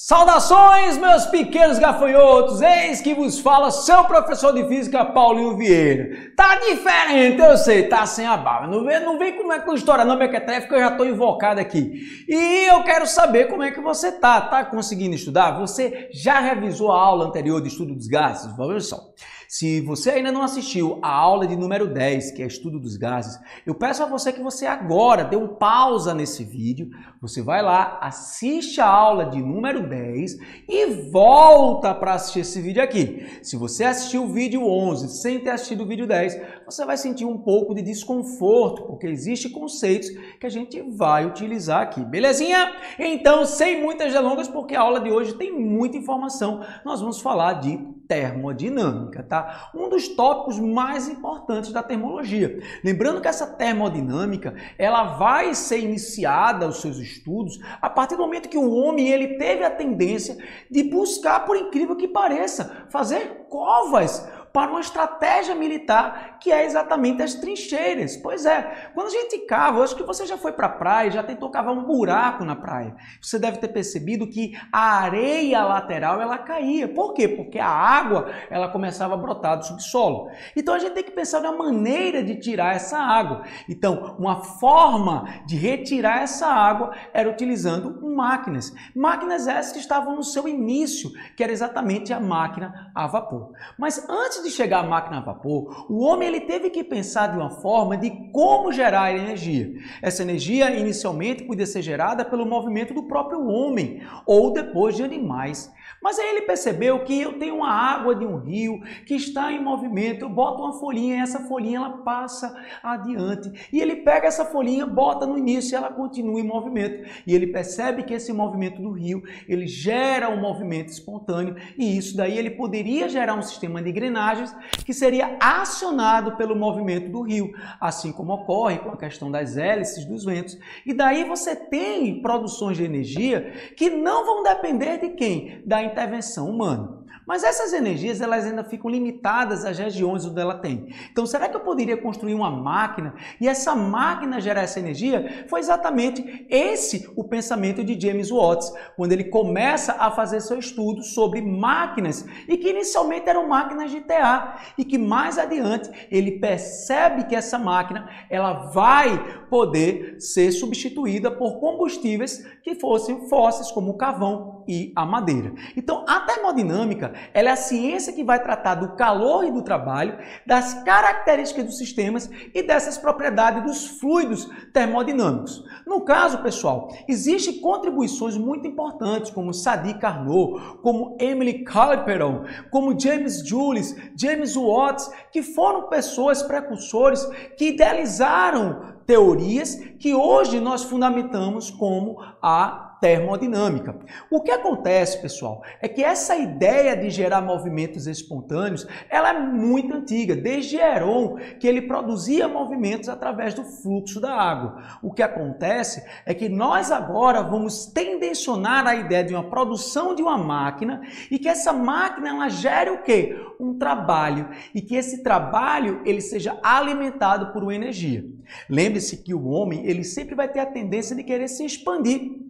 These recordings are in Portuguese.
Saudações, meus pequenos gafanhotos! Eis que vos fala seu professor de física, Paulinho Vieira. Tá diferente, eu sei, tá sem a barba. Não vem como é que eu história não, Mequetrefe, que eu já tô invocado aqui. E eu quero saber como é que você tá. Tá conseguindo estudar? Você já revisou a aula anterior de estudo dos gases? Vamos só. Se você ainda não assistiu a aula de número 10, que é estudo dos gases, eu peço a você que você agora dê um pausa nesse vídeo, você vai lá, assiste a aula de número 10 e volta para assistir esse vídeo aqui. Se você assistiu o vídeo 11 sem ter assistido o vídeo 10, você vai sentir um pouco de desconforto, porque existem conceitos que a gente vai utilizar aqui, belezinha? Então, sem muitas delongas, porque a aula de hoje tem muita informação, nós vamos falar de termodinâmica, tá? Um dos tópicos mais importantes da termologia. Lembrando que essa termodinâmica, ela vai ser iniciada os seus estudos a partir do momento que o homem ele teve a tendência de buscar, por incrível que pareça, fazer covas para uma estratégia militar que é exatamente as trincheiras. Pois é, quando a gente cava, eu acho que você já foi para a praia, já tentou cavar um buraco na praia. Você deve ter percebido que a areia lateral ela caía. Por quê? Porque a água ela começava a brotar do subsolo. Então a gente tem que pensar na maneira de tirar essa água. Então, uma forma de retirar essa água era utilizando máquinas. Máquinas essas que estavam no seu início, que era exatamente a máquina a vapor. Mas antes de chegar à máquina a vapor, o homem ele teve que pensar de uma forma de como gerar energia. Essa energia inicialmente podia ser gerada pelo movimento do próprio homem ou depois de animais. Mas aí ele percebeu que eu tenho uma água de um rio que está em movimento, eu boto uma folhinha e essa folhinha ela passa adiante. E ele pega essa folhinha, bota no início e ela continua em movimento. E ele percebe que esse movimento do rio, ele gera um movimento espontâneo e isso daí ele poderia gerar um sistema de engrenagens que seria acionado pelo movimento do rio, assim como ocorre com a questão das hélices dos ventos. E daí você tem produções de energia que não vão depender de quem? Da intervenção humana. Mas essas energias elas ainda ficam limitadas às regiões onde ela tem. Então, será que eu poderia construir uma máquina e essa máquina gerar essa energia? Foi exatamente esse o pensamento de James Watt, quando ele começa a fazer seu estudo sobre máquinas e que inicialmente eram máquinas de TA e que mais adiante ele percebe que essa máquina ela vai poder ser substituída por combustíveis que fossem fósseis como o carvão e a madeira. Então, a termodinâmica ela é a ciência que vai tratar do calor e do trabalho, das características dos sistemas e dessas propriedades dos fluidos termodinâmicos. No caso, pessoal, existem contribuições muito importantes, como Sadi Carnot, como Emily Clapeyron, como James Joule, James Watt, que foram pessoas precursores que idealizaram teorias que hoje nós fundamentamos como a termodinâmica. O que acontece, pessoal, é que essa ideia de gerar movimentos espontâneos, ela é muito antiga, desde Heron, que ele produzia movimentos através do fluxo da água. O que acontece é que nós agora vamos tendencionar a ideia de uma produção de uma máquina e que essa máquina ela gere o quê? Um trabalho e que esse trabalho ele seja alimentado por uma energia. Lembre-se que o homem ele sempre vai ter a tendência de querer se expandir.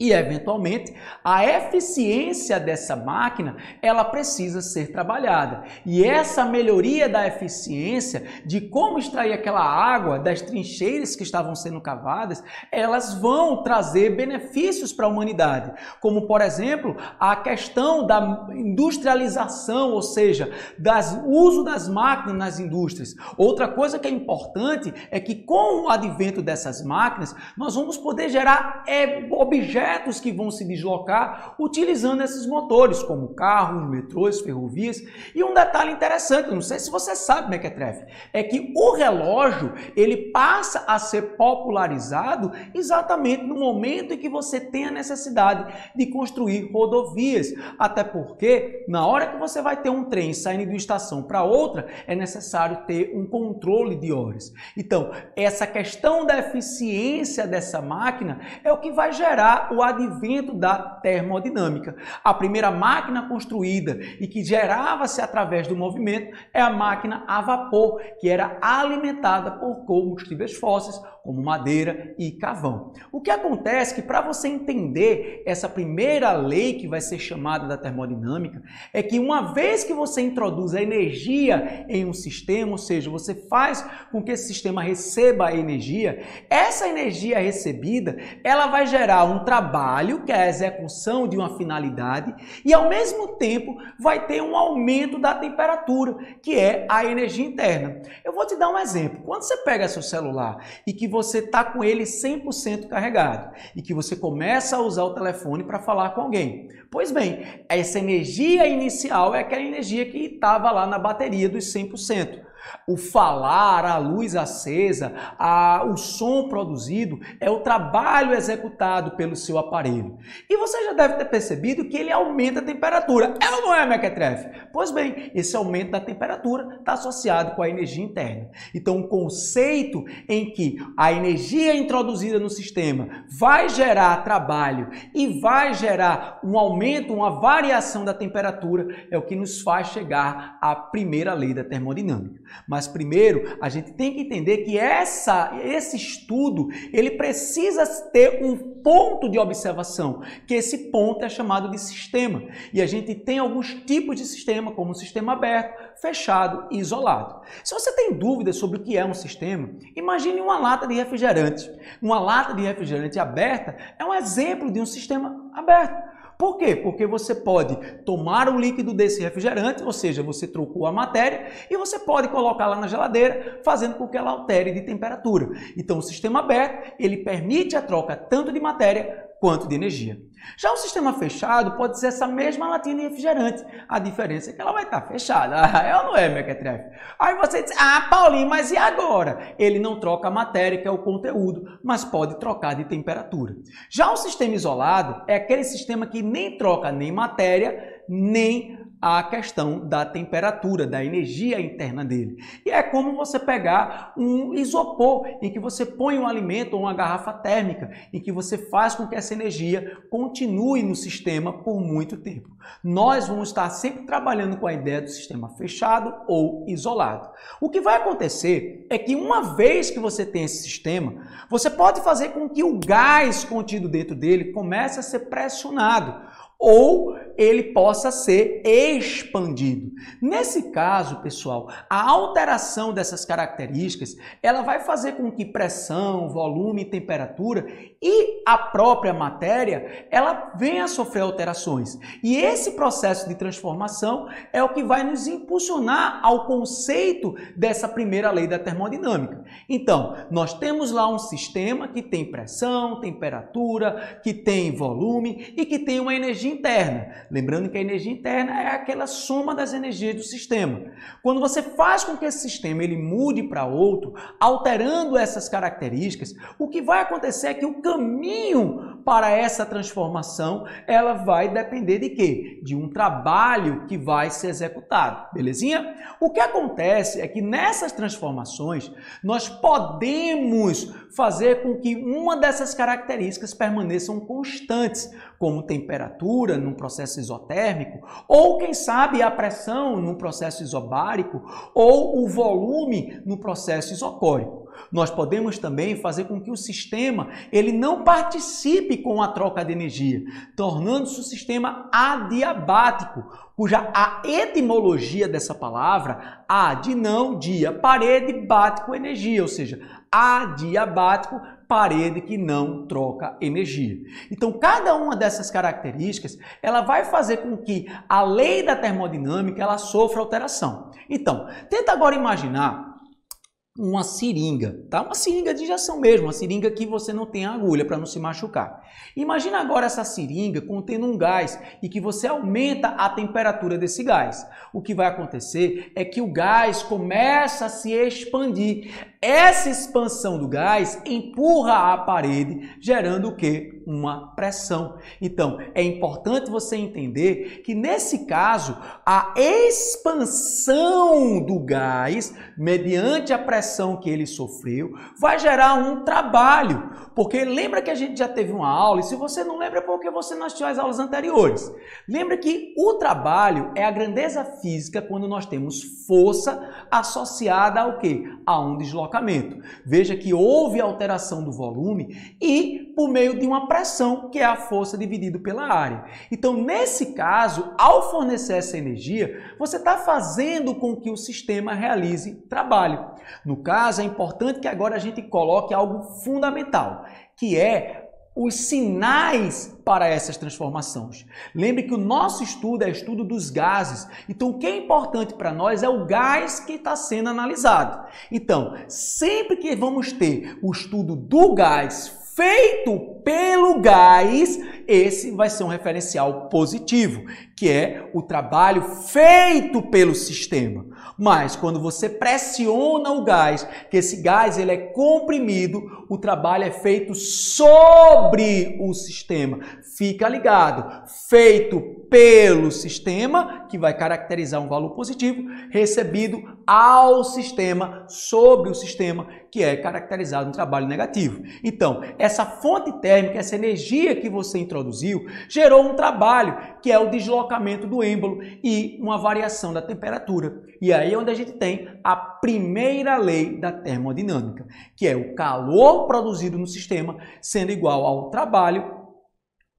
E, eventualmente, a eficiência dessa máquina, ela precisa ser trabalhada. E essa melhoria da eficiência, de como extrair aquela água das trincheiras que estavam sendo cavadas, elas vão trazer benefícios para a humanidade. Como, por exemplo, a questão da industrialização, ou seja, do uso das máquinas nas indústrias. Outra coisa que é importante é que, com o advento dessas máquinas, nós vamos poder gerar objetos que vão se deslocar utilizando esses motores, como carros, metrôs, ferrovias. E um detalhe interessante, não sei se você sabe, Mequetrefe, é que o relógio ele passa a ser popularizado exatamente no momento em que você tem a necessidade de construir rodovias. Até porque, na hora que você vai ter um trem saindo de uma estação para outra, é necessário ter um controle de horas. Então, essa questão da eficiência dessa máquina é o que vai gerar o o advento da termodinâmica. A primeira máquina construída e que gerava-se através do movimento é a máquina a vapor, que era alimentada por combustíveis fósseis, como madeira e carvão. O que acontece é que, para você entender essa primeira lei que vai ser chamada da termodinâmica, é que uma vez que você introduz a energia em um sistema, ou seja, você faz com que esse sistema receba a energia, essa energia recebida, ela vai gerar um trabalho, que é a execução de uma finalidade, e ao mesmo tempo vai ter um aumento da temperatura, que é a energia interna. Eu vou te dar um exemplo. Quando você pega seu celular e que você está com ele 100% carregado e que você começa a usar o telefone para falar com alguém, pois bem, essa energia inicial é aquela energia que estava lá na bateria dos 100%. O falar, a luz acesa, o som produzido é o trabalho executado pelo seu aparelho. E você já deve ter percebido que ele aumenta a temperatura. É ou não é, mequetrefe? Pois bem, esse aumento da temperatura está associado com a energia interna. Então, o conceito em que a energia introduzida no sistema vai gerar trabalho e vai gerar um aumento, uma variação da temperatura, é o que nos faz chegar à primeira lei da termodinâmica. Mas primeiro, a gente tem que entender que esse estudo, ele precisa ter um ponto de observação, que esse ponto é chamado de sistema. E a gente tem alguns tipos de sistema, como o sistema aberto, fechado e isolado. Se você tem dúvidas sobre o que é um sistema, imagine uma lata de refrigerante. Uma lata de refrigerante aberta é um exemplo de um sistema aberto. Por quê? Porque você pode tomar o líquido desse refrigerante, ou seja, você trocou a matéria, e você pode colocar lá na geladeira, fazendo com que ela altere de temperatura. Então, o sistema aberto, ele permite a troca tanto de matéria quanto de energia. Já o sistema fechado pode ser essa mesma latinha de refrigerante. A diferença é que ela vai estar fechada. É ou não é, mequetrefe? Aí você diz, Paulinho, mas e agora? Ele não troca a matéria, que é o conteúdo, mas pode trocar de temperatura. Já o sistema isolado é aquele sistema que nem troca nem matéria, nem a questão da temperatura, da energia interna dele. E é como você pegar um isopor em que você põe um alimento ou uma garrafa térmica, em que você faz com que essa energia continue no sistema por muito tempo. Nós vamos estar sempre trabalhando com a ideia do sistema fechado ou isolado. O que vai acontecer é que uma vez que você tem esse sistema, você pode fazer com que o gás contido dentro dele comece a ser pressionado, ou ele possa ser expandido. Nesse caso, pessoal, a alteração dessas características, ela vai fazer com que pressão, volume, temperatura e a própria matéria, ela venha a sofrer alterações. E esse processo de transformação é o que vai nos impulsionar ao conceito dessa primeira lei da termodinâmica. Então, nós temos lá um sistema que tem pressão, temperatura, que tem volume e que tem uma energia interna. Lembrando que a energia interna é aquela soma das energias do sistema. Quando você faz com que esse sistema ele mude para outro, alterando essas características, o que vai acontecer é que o caminho para essa transformação, ela vai depender de quê? De um trabalho que vai ser executado, belezinha? O que acontece é que nessas transformações, nós podemos fazer com que uma dessas características permaneçam constantes, como temperatura num processo isotérmico, ou quem sabe a pressão num processo isobárico, ou o volume no processo isocórico. Nós podemos também fazer com que o sistema ele não participe com a troca de energia, tornando-se um sistema adiabático, cuja a etimologia dessa palavra, ad não, dia, parede, bate com energia, ou seja, adiabático, parede que não troca energia. Então, cada uma dessas características, ela vai fazer com que a lei da termodinâmica ela sofra alteração. Então, tenta agora imaginar uma seringa, tá? Uma seringa de injeção mesmo, uma seringa que você não tem agulha para não se machucar. Imagina agora essa seringa contendo um gás e que você aumenta a temperatura desse gás. O que vai acontecer é que o gás começa a se expandir. Essa expansão do gás empurra a parede, gerando o quê? Uma pressão. Então, é importante você entender que, nesse caso, a expansão do gás, mediante a pressão que ele sofreu, vai gerar um trabalho. Porque lembra que a gente já teve uma aula, e se você não lembra é porque você não assistiu às aulas anteriores. Lembra que o trabalho é a grandeza física quando nós temos força associada ao quê? A um deslocamento. Veja que houve alteração do volume e por meio de uma pressão, que é a força dividido pela área. Então, nesse caso, ao fornecer essa energia, você está fazendo com que o sistema realize trabalho. No caso, é importante que agora a gente coloque algo fundamental, que é os sinais para essas transformações. Lembre que o nosso estudo é estudo dos gases. Então, o que é importante para nós é o gás que está sendo analisado. Então, sempre que vamos ter o estudo do gás feito pelo gás, esse vai ser um referencial positivo, que é o trabalho feito pelo sistema. Mas quando você pressiona o gás, que esse gás ele é comprimido, o trabalho é feito sobre o sistema. Fica ligado, feito pelo sistema, que vai caracterizar um valor positivo, recebido ao sistema, sobre o sistema, que é caracterizado um trabalho negativo. Então, essa fonte térmica, essa energia que você introduziu, gerou um trabalho, que é o deslocamento do êmbolo e uma variação da temperatura. E aí é onde a gente tem a primeira lei da termodinâmica, que é o calor produzido no sistema sendo igual ao trabalho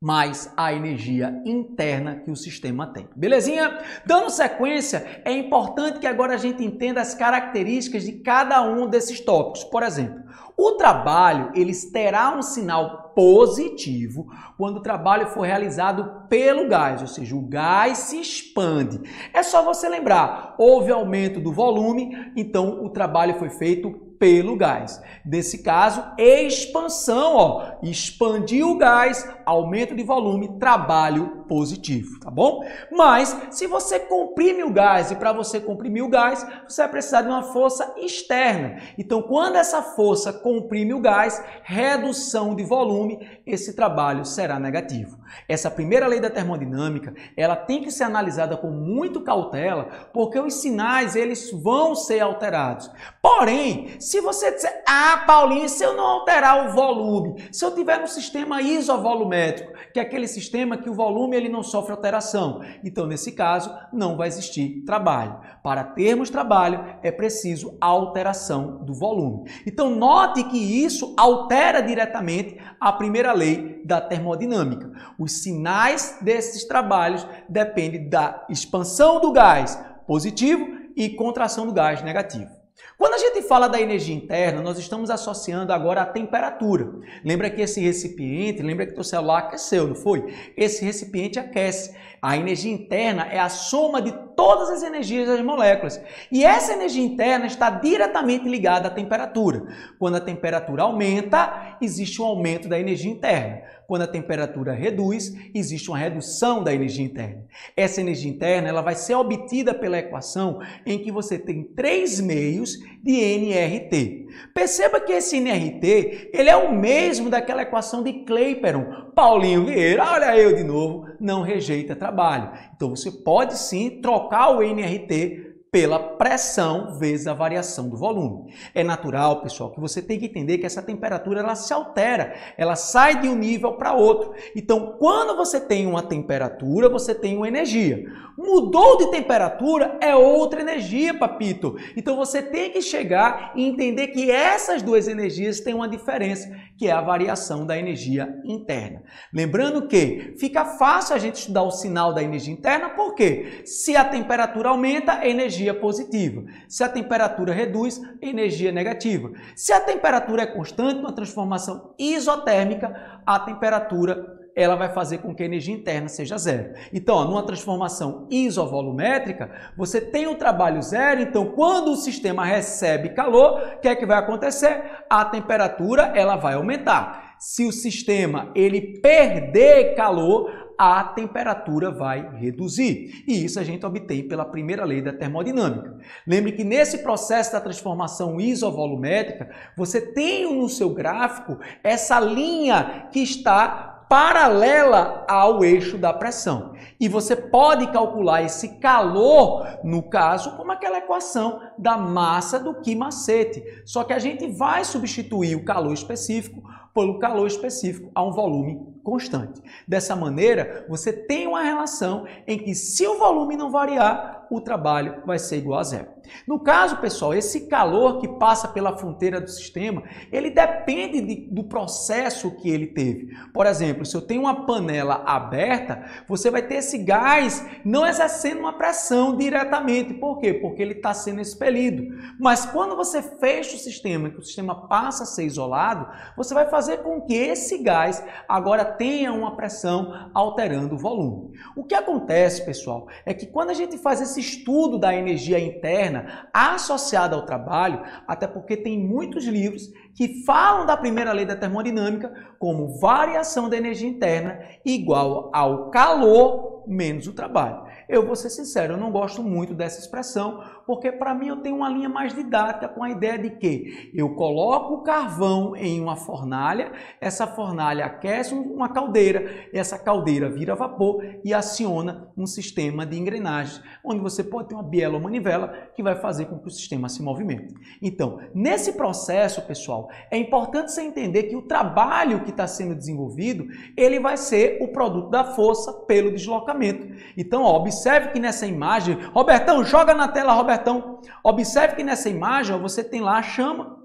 mais a energia interna que o sistema tem. Belezinha? Dando sequência, é importante que agora a gente entenda as características de cada um desses tópicos. Por exemplo, o trabalho ele terá um sinal positivo quando o trabalho for realizado pelo gás, ou seja, o gás se expande. É só você lembrar, houve aumento do volume, então o trabalho foi feito pelo gás. Nesse caso, expansão, expandiu o gás, aumento de volume, trabalho positivo, tá bom? Mas, se você comprime o gás, e para você comprimir o gás, você vai precisar de uma força externa. Então, quando essa força comprime o gás, redução de volume, esse trabalho será negativo. Essa primeira lei da termodinâmica, ela tem que ser analisada com muito cautela, porque os sinais, eles vão ser alterados. Porém, se você disser, Paulinho, se eu não alterar o volume, se eu tiver um sistema isovolumétrico, que é aquele sistema que o volume ele não sofre alteração, então nesse caso não vai existir trabalho. Para termos trabalho é preciso alteração do volume. Então note que isso altera diretamente a primeira lei da termodinâmica. Os sinais desses trabalhos dependem da expansão do gás positivo e contração do gás negativo. Quando a gente fala da energia interna, nós estamos associando agora a temperatura. Lembra que esse recipiente, lembra que teu celular aqueceu, não foi? Esse recipiente aquece. A energia interna é a soma de todas as energias das moléculas. E essa energia interna está diretamente ligada à temperatura. Quando a temperatura aumenta, existe um aumento da energia interna. Quando a temperatura reduz, existe uma redução da energia interna. Essa energia interna ela vai ser obtida pela equação em que você tem 3 meios de nRT. Perceba que esse nRT ele é o mesmo daquela equação de Clapeyron. Paulinho Vieira, olha eu de novo, não rejeita trabalho. Então você pode sim trocar o nRT pela pressão vezes a variação do volume. É natural, pessoal, que você tem que entender que essa temperatura ela se altera, ela sai de um nível para outro. Então, quando você tem uma temperatura, você tem uma energia. Mudou de temperatura, é outra energia, papito. Então, você tem que chegar e entender que essas duas energias têm uma diferença, que é a variação da energia interna. Lembrando que fica fácil a gente estudar o sinal da energia interna, porque se a temperatura aumenta, energia positiva. Se a temperatura reduz, energia negativa. Se a temperatura é constante, uma transformação isotérmica, a temperatura ela vai fazer com que a energia interna seja zero. Então, numa transformação isovolumétrica, você tem o trabalho zero, então quando o sistema recebe calor, o que é que vai acontecer? A temperatura ela vai aumentar. Se o sistema ele perder calor, a temperatura vai reduzir. E isso a gente obtém pela primeira lei da termodinâmica. Lembre que nesse processo da transformação isovolumétrica, você tem no seu gráfico essa linha que está paralela ao eixo da pressão. E você pode calcular esse calor, no caso, como aquela equação da massa do que macete. Só que a gente vai substituir o calor específico pelo calor específico a um volume constante. Dessa maneira, você tem uma relação em que, se o volume não variar, o trabalho vai ser igual a zero. No caso, pessoal, esse calor que passa pela fronteira do sistema, ele depende do processo que ele teve. Por exemplo, se eu tenho uma panela aberta, você vai ter esse gás não exercendo uma pressão diretamente. Por quê? Porque ele está sendo expelido. Mas quando você fecha o sistema, que o sistema passa a ser isolado, você vai fazer com que esse gás agora tenha uma pressão alterando o volume. O que acontece, pessoal, é que quando a gente faz esse estudo da energia interna associada ao trabalho, até porque tem muitos livros que falam da primeira lei da termodinâmica como variação da energia interna igual ao calor menos o trabalho. Eu vou ser sincero, eu não gosto muito dessa expressão, porque para mim eu tenho uma linha mais didática com a ideia de que eu coloco o carvão em uma fornalha, essa fornalha aquece uma caldeira, essa caldeira vira vapor e aciona um sistema de engrenagens, onde você pode ter uma biela ou manivela que vai fazer com que o sistema se movimente. Então, nesse processo, pessoal, é importante você entender que o trabalho que está sendo desenvolvido, ele vai ser o produto da força pelo deslocamento. Então, ó, observe que nessa imagem, Robertão, joga na tela, Robertão. Observe que nessa imagem, ó, você tem lá a chama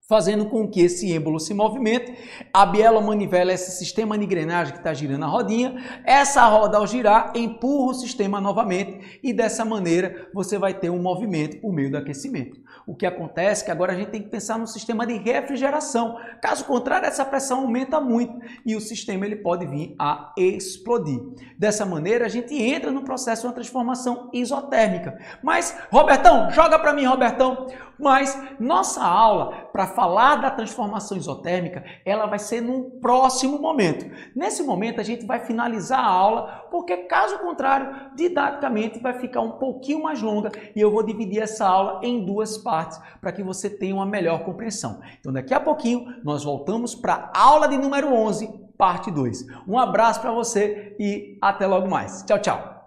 fazendo com que esse êmbolo se movimente. A biela manivela é esse sistema de engrenagem que está girando a rodinha. Essa roda, ao girar, empurra o sistema novamente e dessa maneira você vai ter um movimento por meio do aquecimento. O que acontece é que agora a gente tem que pensar no sistema de refrigeração. Caso contrário, essa pressão aumenta muito e o sistema ele pode vir a explodir. Dessa maneira, a gente entra no processo de uma transformação isotérmica. Mas, Robertão, joga para mim, Robertão. Mas nossa aula, para falar da transformação isotérmica, ela vai ser num próximo momento. Nesse momento, a gente vai finalizar a aula, porque caso contrário, didaticamente vai ficar um pouquinho mais longa e eu vou dividir essa aula em duas partes para que você tenha uma melhor compreensão. Então, daqui a pouquinho, nós voltamos para a aula de número 11, parte 2. Um abraço para você e até logo mais. Tchau, tchau!